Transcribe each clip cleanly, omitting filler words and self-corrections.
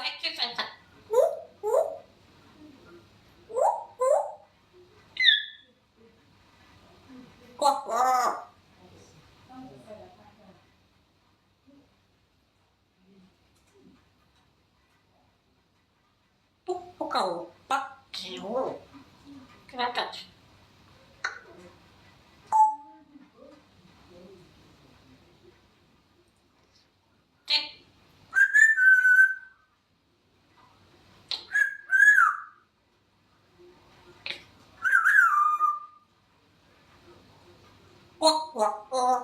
exercise. Quack, quack. Bốc cầu bắt kiểu cái đó thật quack quack quack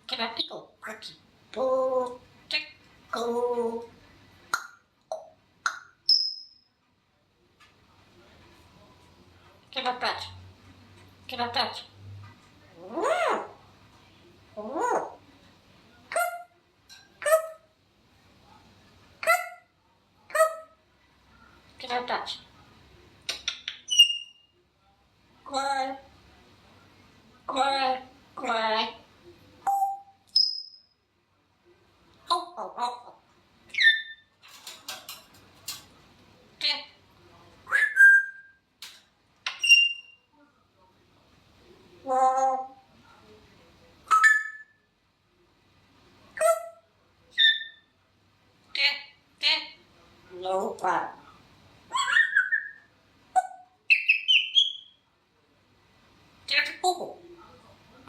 cái đó cái cổ quack bố trách cô cái đó thật cái đó thật cái đó thật quack quack quack oh oh oh cái wow cái lâu quá cái cổ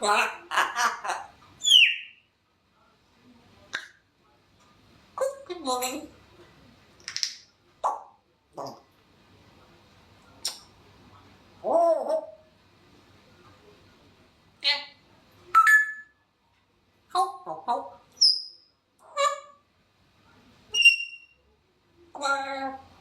quack good morning oh cái hốc hốc hốc quack